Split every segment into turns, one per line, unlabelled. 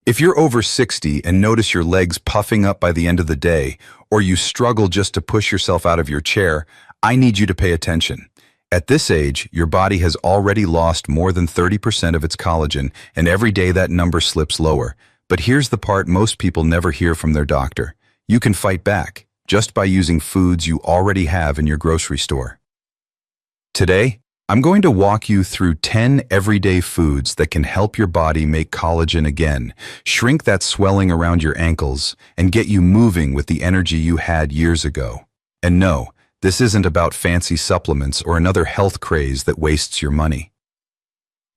If you're over 60 and notice your legs puffing up by the end of the day, or you struggle just to push yourself out of your chair, I need you to pay attention. At this age, your body has already lost more than 30% of its collagen, and every day that number slips lower. But here's the part most people never hear from their doctor. You can fight back, just by using foods you already have in your grocery store. Today, I'm going to walk you through 10 everyday foods that can help your body make collagen again, shrink that swelling around your ankles, and get you moving with the energy you had years ago. And no, this isn't about fancy supplements or another health craze that wastes your money.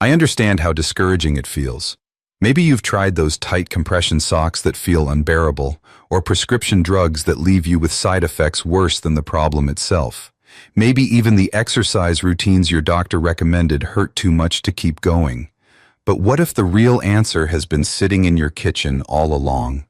I understand how discouraging it feels. Maybe you've tried those tight compression socks that feel unbearable, or prescription drugs that leave you with side effects worse than the problem itself. Maybe even the exercise routines your doctor recommended hurt too much to keep going. But what if the real answer has been sitting in your kitchen all along?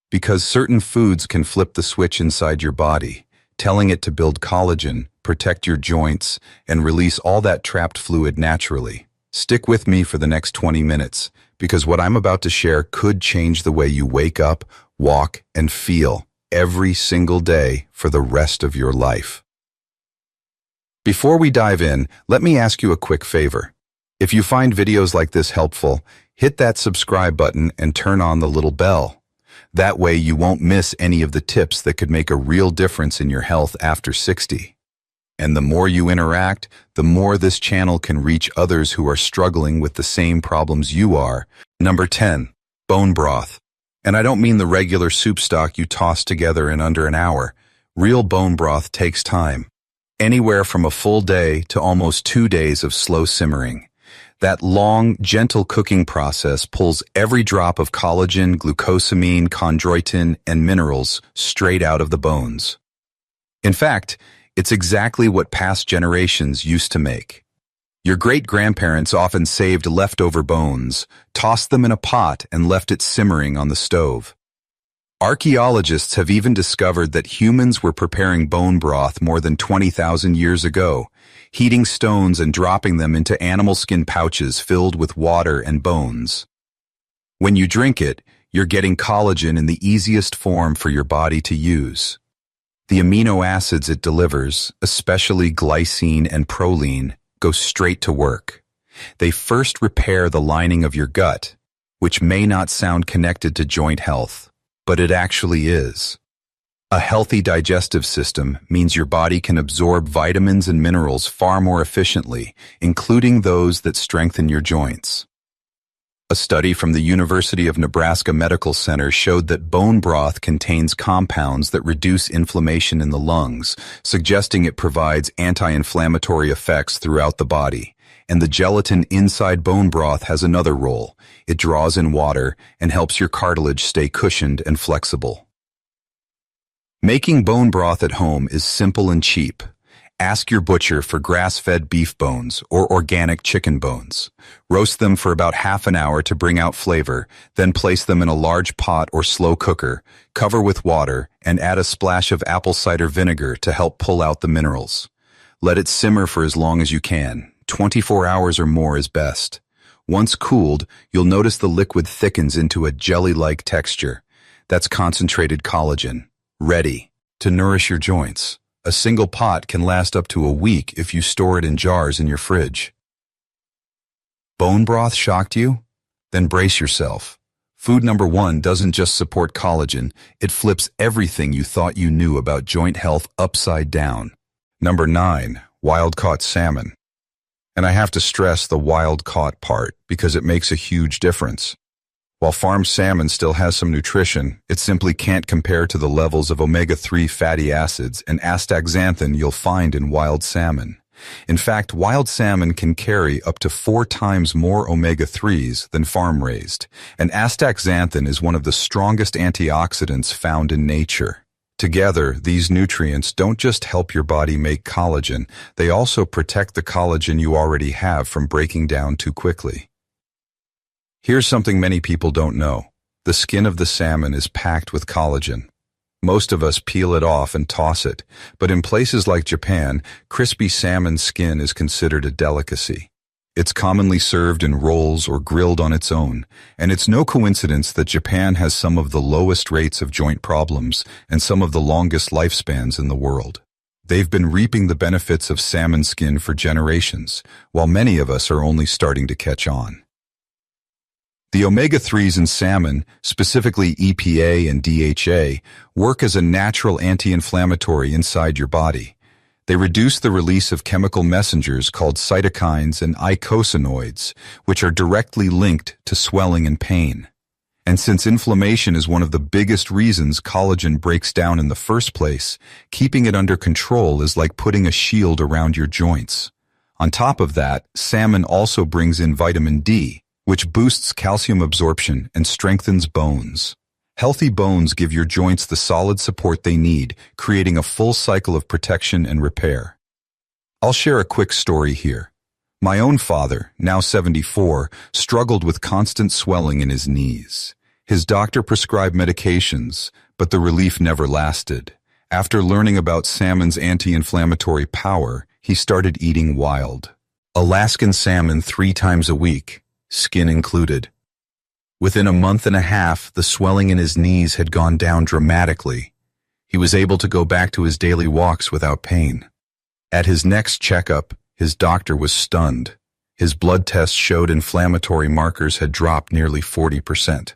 Because certain foods can flip the switch inside your body, telling it to build collagen, protect your joints, and release all that trapped fluid naturally. Stick with me for the next 20 minutes, because what I'm about to share could change the way you wake up, walk, and feel every single day for the rest of your life. Before we dive in, let me ask you a quick favor. If you find videos like this helpful, hit that subscribe button and turn on the little bell. That way you won't miss any of the tips that could make a real difference in your health after 60. And the more you interact, the more this channel can reach others who are struggling with the same problems you are. Number 10, bone broth. And I don't mean the regular soup stock you toss together in under an hour. Real bone broth takes time. Anywhere from a full day to almost 2 days of slow simmering. That long, gentle cooking process pulls every drop of collagen, glucosamine, chondroitin, and minerals straight out of the bones. In fact, it's exactly what past generations used to make. Your great-grandparents often saved leftover bones, tossed them in a pot, and left it simmering on the stove. Archaeologists have even discovered that humans were preparing bone broth more than 20,000 years ago, heating stones and dropping them into animal skin pouches filled with water and bones. When you drink it, you're getting collagen in the easiest form for your body to use. The amino acids it delivers, especially glycine and proline, go straight to work. They first repair the lining of your gut, which may not sound connected to joint health, but it actually is. A healthy digestive system means your body can absorb vitamins and minerals far more efficiently, including those that strengthen your joints. A study from the University of Nebraska Medical Center showed that bone broth contains compounds that reduce inflammation in the lungs, suggesting it provides anti-inflammatory effects throughout the body. And the gelatin inside bone broth has another role. It draws in water and helps your cartilage stay cushioned and flexible. Making bone broth at home is simple and cheap. Ask your butcher for grass-fed beef bones or organic chicken bones. Roast them for about half an hour to bring out flavor, then place them in a large pot or slow cooker, cover with water, and add a splash of apple cider vinegar to help pull out the minerals. Let it simmer for as long as you can. 24 hours or more is best. Once cooled, you'll notice the liquid thickens into a jelly-like texture. That's concentrated collagen, ready to nourish your joints. A single pot can last up to a week if you store it in jars in your fridge. Bone broth shocked you? Then brace yourself. Food number 1 doesn't just support collagen, it flips everything you thought you knew about joint health upside down. Number 9, wild-caught salmon. And I have to stress the wild-caught part because it makes a huge difference. While farmed salmon still has some nutrition, it simply can't compare to the levels of omega-3 fatty acids and astaxanthin you'll find in wild salmon. In fact, wild salmon can carry up to 4 times more omega-3s than farm-raised, and astaxanthin is one of the strongest antioxidants found in nature. Together, these nutrients don't just help your body make collagen, they also protect the collagen you already have from breaking down too quickly. Here's something many people don't know. The skin of the salmon is packed with collagen. Most of us peel it off and toss it, but in places like Japan, crispy salmon skin is considered a delicacy. It's commonly served in rolls or grilled on its own, and it's no coincidence that Japan has some of the lowest rates of joint problems and some of the longest lifespans in the world. They've been reaping the benefits of salmon skin for generations, while many of us are only starting to catch on. The omega-3s in salmon, specifically EPA and DHA, work as a natural anti-inflammatory inside your body. They reduce the release of chemical messengers called cytokines and eicosanoids, which are directly linked to swelling and pain. And since inflammation is one of the biggest reasons collagen breaks down in the first place, keeping it under control is like putting a shield around your joints. On top of that, salmon also brings in vitamin D, which boosts calcium absorption and strengthens bones. Healthy bones give your joints the solid support they need, creating a full cycle of protection and repair. I'll share a quick story here. My own father, now 74, struggled with constant swelling in his knees. His doctor prescribed medications, but the relief never lasted. After learning about salmon's anti-inflammatory power, he started eating wild Alaskan salmon 3 times a week, skin included. Within a month and a half, the swelling in his knees had gone down dramatically. He was able to go back to his daily walks without pain. At his next checkup, his doctor was stunned. His blood tests showed inflammatory markers had dropped nearly 40%.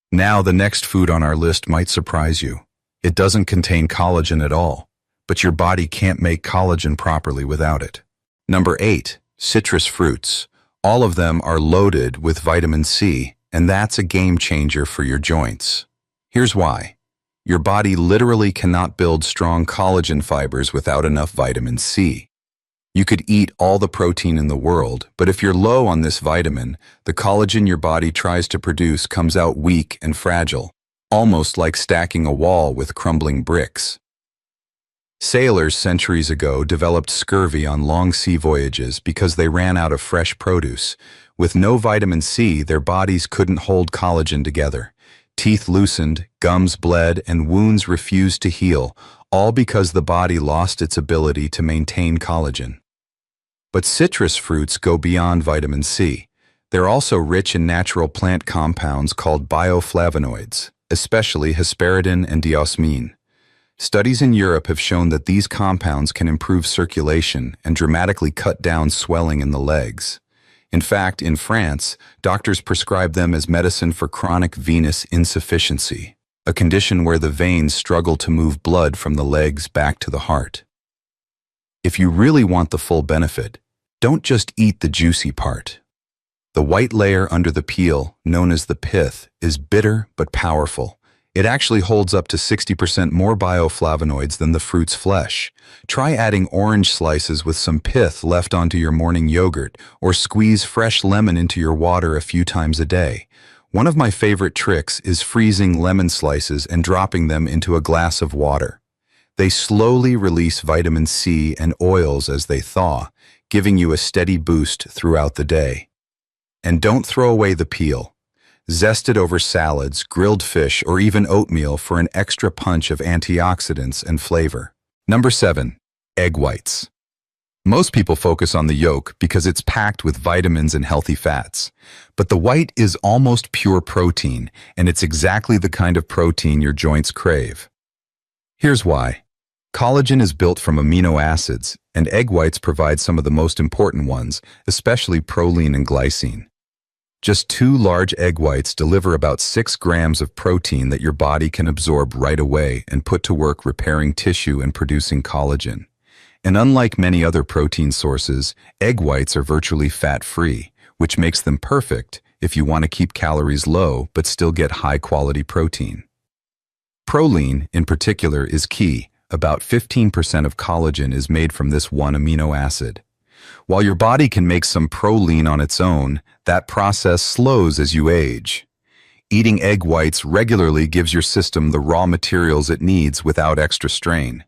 Now, the next food on our list might surprise you. It doesn't contain collagen at all, but your body can't make collagen properly without it. Number 8, citrus fruits. All of them are loaded with vitamin C, and that's a game changer for your joints. Here's why. Your body literally cannot build strong collagen fibers without enough vitamin C. You could eat all the protein in the world, but if you're low on this vitamin, the collagen your body tries to produce comes out weak and fragile, almost like stacking a wall with crumbling bricks. Sailors centuries ago developed scurvy on long sea voyages because they ran out of fresh produce. With no vitamin C, their bodies couldn't hold collagen together. Teeth loosened, gums bled, and wounds refused to heal, all because the body lost its ability to maintain collagen. But citrus fruits go beyond vitamin C. They're also rich in natural plant compounds called bioflavonoids, especially hesperidin and diosmine. Studies in Europe have shown that these compounds can improve circulation and dramatically cut down swelling in the legs. In fact, in France, doctors prescribe them as medicine for chronic venous insufficiency, a condition where the veins struggle to move blood from the legs back to the heart. If you really want the full benefit, don't just eat the juicy part. The white layer under the peel, known as the pith, is bitter but powerful. It actually holds up to 60% more bioflavonoids than the fruit's flesh. Try adding orange slices with some pith left onto your morning yogurt, or squeeze fresh lemon into your water a few times a day. One of my favorite tricks is freezing lemon slices and dropping them into a glass of water. They slowly release vitamin C and oils as they thaw, giving you a steady boost throughout the day. And don't throw away the peel. Zest it over salads, grilled fish, or even oatmeal for an extra punch of antioxidants and flavor. Number 7, egg whites. Most people focus on the yolk because it's packed with vitamins and healthy fats. But the white is almost pure protein, and it's exactly the kind of protein your joints crave. Here's why. Collagen is built from amino acids, and egg whites provide some of the most important ones, especially proline and glycine. Just 2 large egg whites deliver about 6 grams of protein that your body can absorb right away and put to work repairing tissue and producing collagen. And unlike many other protein sources, egg whites are virtually fat-free, which makes them perfect if you want to keep calories low but still get high-quality protein. Proline, in particular, is key. About 15% of collagen is made from this one amino acid. While your body can make some proline on its own, that process slows as you age. Eating egg whites regularly gives your system the raw materials it needs without extra strain.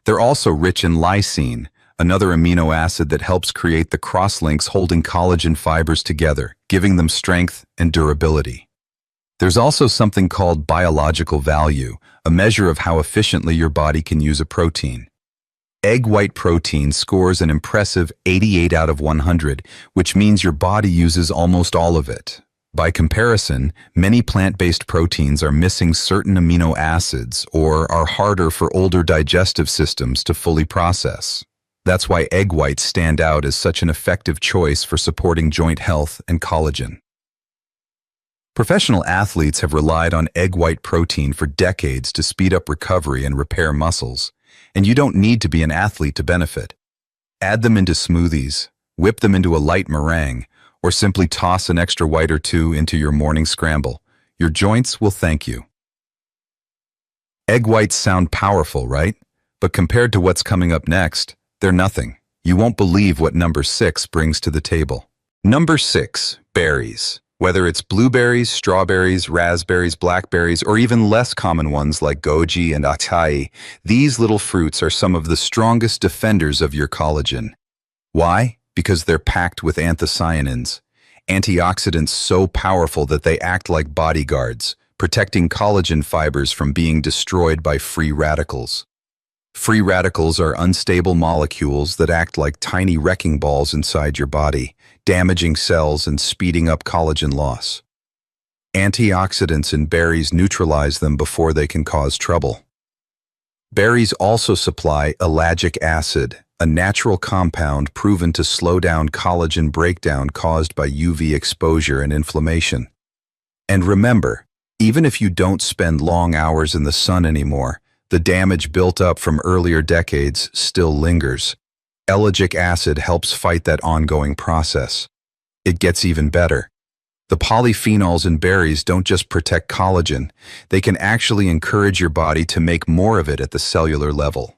They're also rich in lysine, another amino acid that helps create the crosslinks holding collagen fibers together, giving them strength and durability. There's also something called biological value, a measure of how efficiently your body can use a protein. Egg white protein scores an impressive 88 out of 100, which means your body uses almost all of it. By comparison, many plant-based proteins are missing certain amino acids or are harder for older digestive systems to fully process. That's why egg whites stand out as such an effective choice for supporting joint health and collagen. Professional athletes have relied on egg white protein for decades to speed up recovery and repair muscles, and you don't need to be an athlete to benefit. Add them into smoothies, whip them into a light meringue, or simply toss an extra white or two into your morning scramble. Your joints will thank you. Egg whites sound powerful, right? But compared to what's coming up next, they're nothing. You won't believe what number 6 brings to the table. Number 6, berries. Whether it's blueberries, strawberries, raspberries, blackberries, or even less common ones like goji and acai, these little fruits are some of the strongest defenders of your collagen. Why? Because they're packed with anthocyanins, antioxidants so powerful that they act like bodyguards, protecting collagen fibers from being destroyed by free radicals. Free radicals are unstable molecules that act like tiny wrecking balls inside your body, damaging cells and speeding up collagen loss. Antioxidants in berries neutralize them before they can cause trouble. Berries also supply ellagic acid, a natural compound proven to slow down collagen breakdown caused by UV exposure and inflammation. And remember, even if you don't spend long hours in the sun anymore, the damage built up from earlier decades still lingers. Ellagic acid helps fight that ongoing process. It gets even better. The polyphenols in berries don't just protect collagen, they can actually encourage your body to make more of it at the cellular level.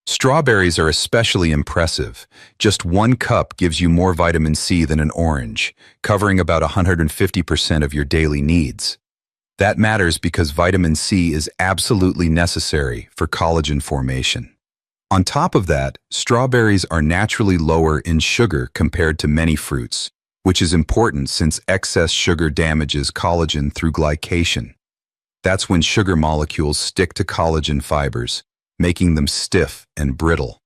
Strawberries are especially impressive. Just 1 cup gives you more vitamin C than an orange, covering about 150% of your daily needs. That matters because vitamin C is absolutely necessary for collagen formation. On top of that, strawberries are naturally lower in sugar compared to many fruits, which is important since excess sugar damages collagen through glycation. That's when sugar molecules stick to collagen fibers, making them stiff and brittle.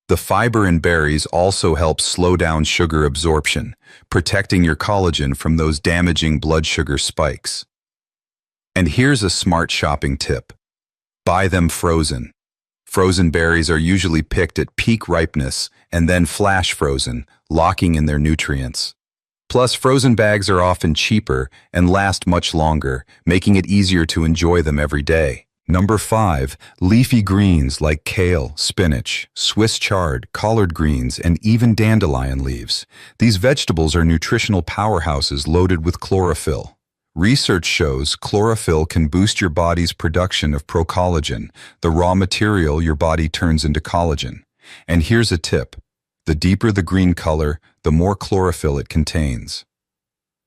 The fiber in berries also helps slow down sugar absorption, protecting your collagen from those damaging blood sugar spikes. And here's a smart shopping tip. Buy them frozen. Frozen berries are usually picked at peak ripeness and then flash frozen, locking in their nutrients. Plus, frozen bags are often cheaper and last much longer, making it easier to enjoy them every day. Number 5, leafy greens like kale, spinach, Swiss chard, collard greens, and even dandelion leaves. These vegetables are nutritional powerhouses loaded with chlorophyll. Research shows chlorophyll can boost your body's production of procollagen, the raw material your body turns into collagen. And here's a tip. The deeper the green color, the more chlorophyll it contains.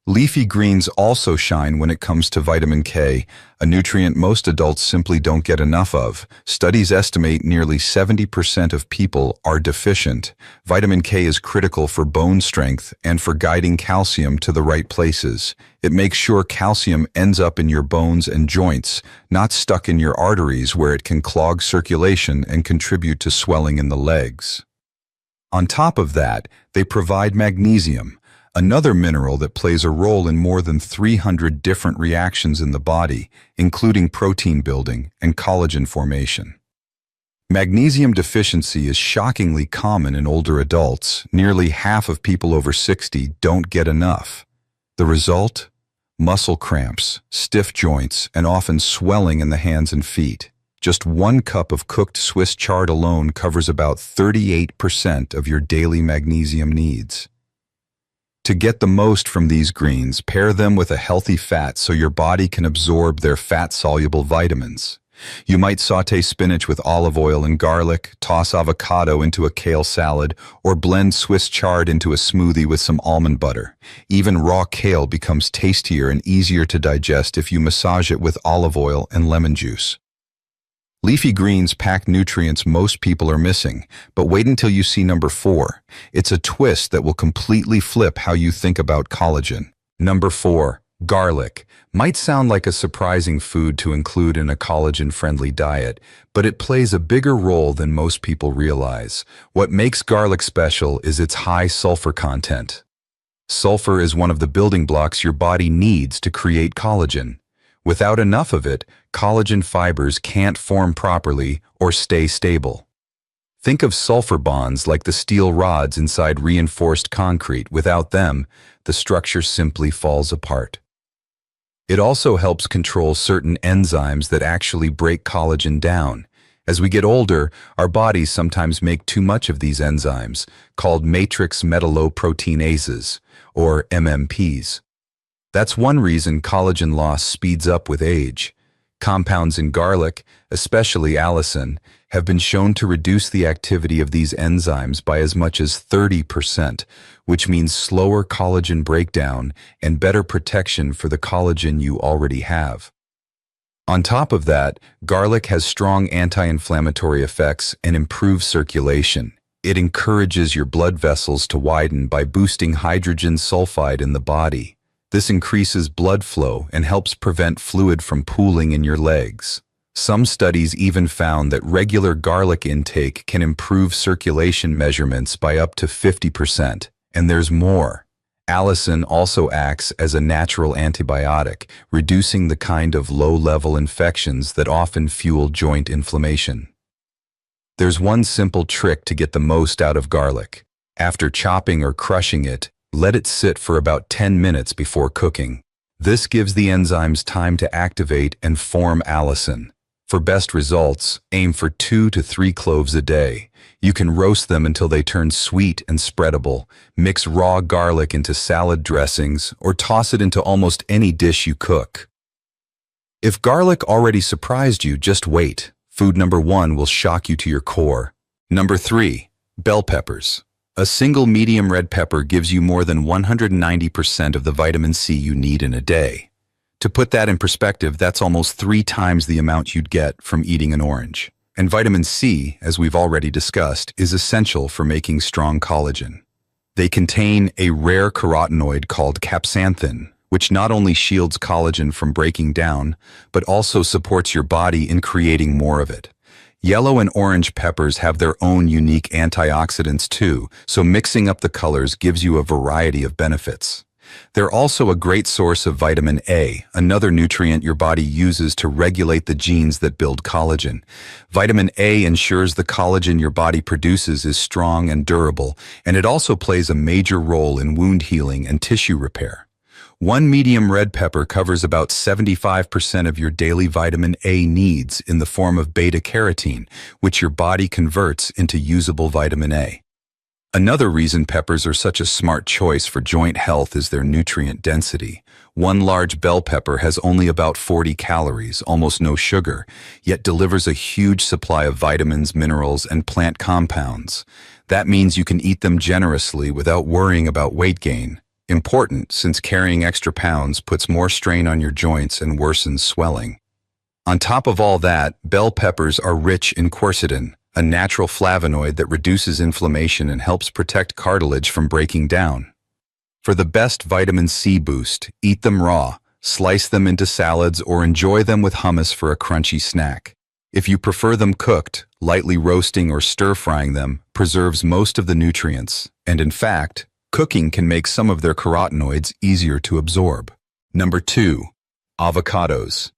Leafy greens also shine when it comes to vitamin K, a nutrient most adults simply don't get enough of. Studies estimate nearly 70% of people are deficient. Vitamin K is critical for bone strength and for guiding calcium to the right places. It makes sure calcium ends up in your bones and joints, not stuck in your arteries where it can clog circulation and contribute to swelling in the legs. On top of that, they provide magnesium, another mineral that plays a role in more than 300 different reactions in the body, including protein building and collagen formation. Magnesium deficiency is shockingly common in older adults. Nearly half of people over 60 don't get enough. The result? Muscle cramps, stiff joints, and often swelling in the hands and feet. Just 1 cup of cooked Swiss chard alone covers about 38% of your daily magnesium needs. To get the most from these greens, pair them with a healthy fat so your body can absorb their fat-soluble vitamins. You might sauté spinach with olive oil and garlic, toss avocado into a kale salad, or blend Swiss chard into a smoothie with some almond butter. Even raw kale becomes tastier and easier to digest if you massage it with olive oil and lemon juice. Leafy greens pack nutrients most people are missing, but wait until you see number 4. It's a twist that will completely flip how you think about collagen. Number 4. Garlic might sound like a surprising food to include in a collagen-friendly diet, but it plays a bigger role than most people realize. What makes garlic special is its high sulfur content. Sulfur is one of the building blocks your body needs to create collagen. Without enough of it, collagen fibers can't form properly or stay stable. Think of sulfur bonds like the steel rods inside reinforced concrete. Without them, the structure simply falls apart. It also helps control certain enzymes that actually break collagen down. As we get older, our bodies sometimes make too much of these enzymes, called matrix metalloproteinases, or MMPs. That's one reason collagen loss speeds up with age. Compounds in garlic, especially allicin, have been shown to reduce the activity of these enzymes by as much as 30%, which means slower collagen breakdown and better protection for the collagen you already have. On top of that, garlic has strong anti-inflammatory effects and improves circulation. It encourages your blood vessels to widen by boosting hydrogen sulfide in the body. This increases blood flow and helps prevent fluid from pooling in your legs. Some studies even found that regular garlic intake can improve circulation measurements by up to 50%. And there's more. Allicin also acts as a natural antibiotic, reducing the kind of low-level infections that often fuel joint inflammation. There's one simple trick to get the most out of garlic. After chopping or crushing it, let it sit for about 10 minutes before cooking. This gives the enzymes time to activate and form allicin. For best results, aim for 2 to 3 cloves a day. You can roast them until they turn sweet and spreadable, mix raw garlic into salad dressings, or toss it into almost any dish you cook. If garlic already surprised you, just wait. Food number 1 will shock you to your core. Number 3, bell peppers. A single medium red pepper gives you more than 190% of the vitamin C you need in a day. To put that in perspective, that's almost 3 times the amount you'd get from eating an orange. And vitamin C, as we've already discussed, is essential for making strong collagen. They contain a rare carotenoid called capsanthin, which not only shields collagen from breaking down, but also supports your body in creating more of it. Yellow and orange peppers have their own unique antioxidants too, so mixing up the colors gives you a variety of benefits. They're also a great source of vitamin A, another nutrient your body uses to regulate the genes that build collagen. Vitamin A ensures the collagen your body produces is strong and durable, and it also plays a major role in wound healing and tissue repair. One medium red pepper covers about 75% of your daily vitamin A needs in the form of beta-carotene, which your body converts into usable vitamin A. Another reason peppers are such a smart choice for joint health is their nutrient density. One large bell pepper has only about 40 calories, almost no sugar, yet delivers a huge supply of vitamins, minerals, and plant compounds. That means you can eat them generously without worrying about weight gain. Important, since carrying extra pounds puts more strain on your joints and worsens swelling. On top of all that, bell peppers are rich in quercetin, a natural flavonoid that reduces inflammation and helps protect cartilage from breaking down. For the best vitamin C boost, eat them raw, slice them into salads, or enjoy them with hummus for a crunchy snack. If you prefer them cooked, lightly roasting or stir-frying them preserves most of the nutrients, and in fact, cooking can make some of their carotenoids easier to absorb. Number 2, avocados.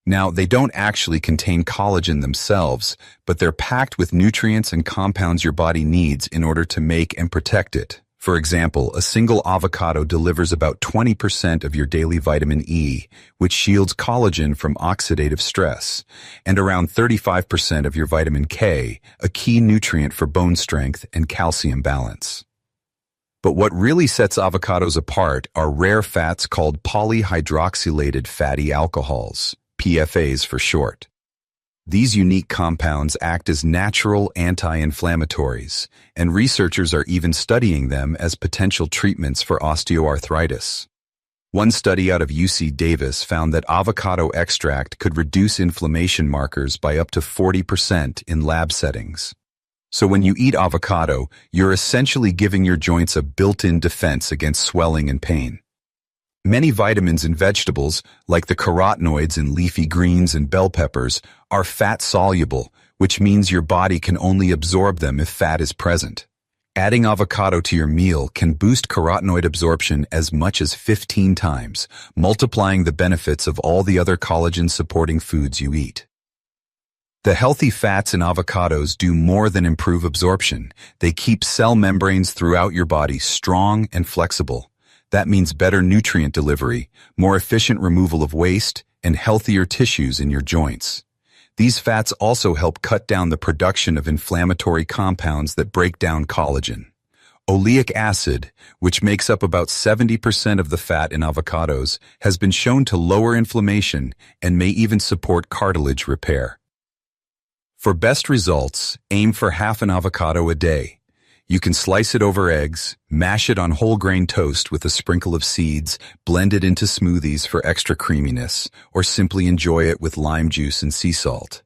Now, they don't actually contain collagen themselves, but they're packed with nutrients and compounds your body needs in order to make and protect it. For example, a single avocado delivers about 20% of your daily vitamin E, which shields collagen from oxidative stress, and around 35% of your vitamin K, a key nutrient for bone strength and calcium balance. But what really sets avocados apart are rare fats called polyhydroxylated fatty alcohols, PFAs for short. These unique compounds act as natural anti-inflammatories, and researchers are even studying them as potential treatments for osteoarthritis. One study out of UC Davis found that avocado extract could reduce inflammation markers by up to 40% in lab settings. So when you eat avocado, you're essentially giving your joints a built-in defense against swelling and pain. Many vitamins in vegetables, like the carotenoids in leafy greens and bell peppers, are fat-soluble, which means your body can only absorb them if fat is present. Adding avocado to your meal can boost carotenoid absorption as much as 15 times, multiplying the benefits of all the other collagen-supporting foods you eat. The healthy fats in avocados do more than improve absorption. They keep cell membranes throughout your body strong and flexible. That means better nutrient delivery, more efficient removal of waste, and healthier tissues in your joints. These fats also help cut down the production of inflammatory compounds that break down collagen. Oleic acid, which makes up about 70% of the fat in avocados, has been shown to lower inflammation and may even support cartilage repair. For best results, aim for half an avocado a day. You can slice it over eggs, mash it on whole grain toast with a sprinkle of seeds, blend it into smoothies for extra creaminess, or simply enjoy it with lime juice and sea salt.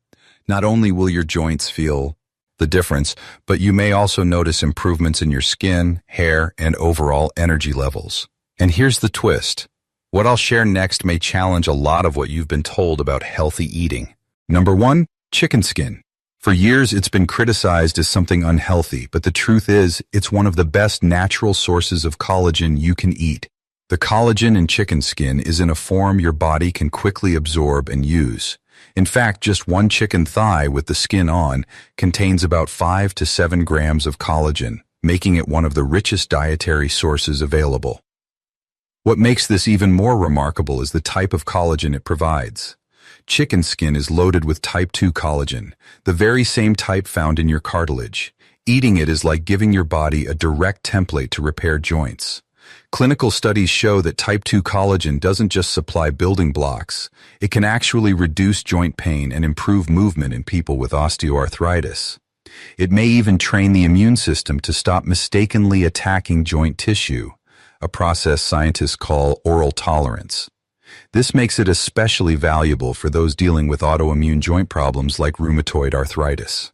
Not only will your joints feel the difference, but you may also notice improvements in your skin, hair, and overall energy levels. And here's the twist. What I'll share next may challenge a lot of what you've been told about healthy eating. Number 1, chicken skin. For years, it's been criticized as something unhealthy, but the truth is, it's one of the best natural sources of collagen you can eat. The collagen in chicken skin is in a form your body can quickly absorb and use. In fact, just one chicken thigh with the skin on contains about 5 to 7 grams of collagen, making it one of the richest dietary sources available. What makes this even more remarkable is the type of collagen it provides. Chicken skin is loaded with type 2 collagen, the very same type found in your cartilage. Eating it is like giving your body a direct template to repair joints. Clinical studies show that type 2 collagen doesn't just supply building blocks, it can actually reduce joint pain and improve movement in people with osteoarthritis. It may even train the immune system to stop mistakenly attacking joint tissue, a process scientists call oral tolerance. This makes it especially valuable for those dealing with autoimmune joint problems like rheumatoid arthritis.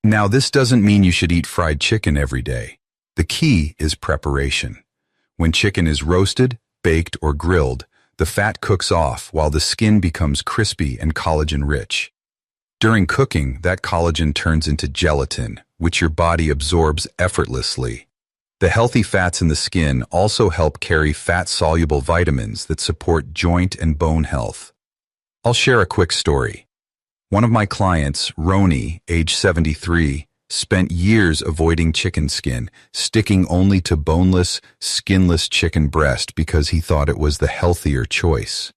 Now, this doesn't mean you should eat fried chicken every day. The key is preparation. When chicken is roasted, baked, or grilled, the fat cooks off while the skin becomes crispy and collagen-rich. During cooking, that collagen turns into gelatin, which your body absorbs effortlessly. The healthy fats in the skin also help carry fat-soluble vitamins that support joint and bone health. I'll share a quick story. One of my clients, Roni, age 73, spent years avoiding chicken skin, sticking only to boneless, skinless chicken breast because he thought it was the healthier choice.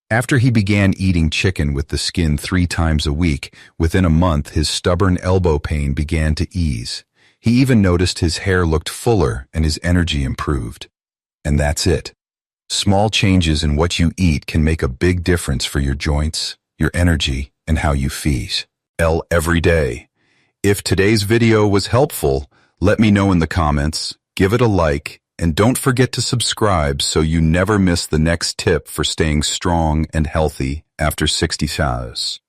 After he began eating chicken with the skin 3 times a week, within a month his stubborn elbow pain began to ease. He even noticed his hair looked fuller and his energy improved. And that's it. Small changes in what you eat can make a big difference for your joints, your energy, and how you feel every day. If today's video was helpful, let me know in the comments, give it a like, and don't forget to subscribe so you never miss the next tip for staying strong and healthy after 60 hours.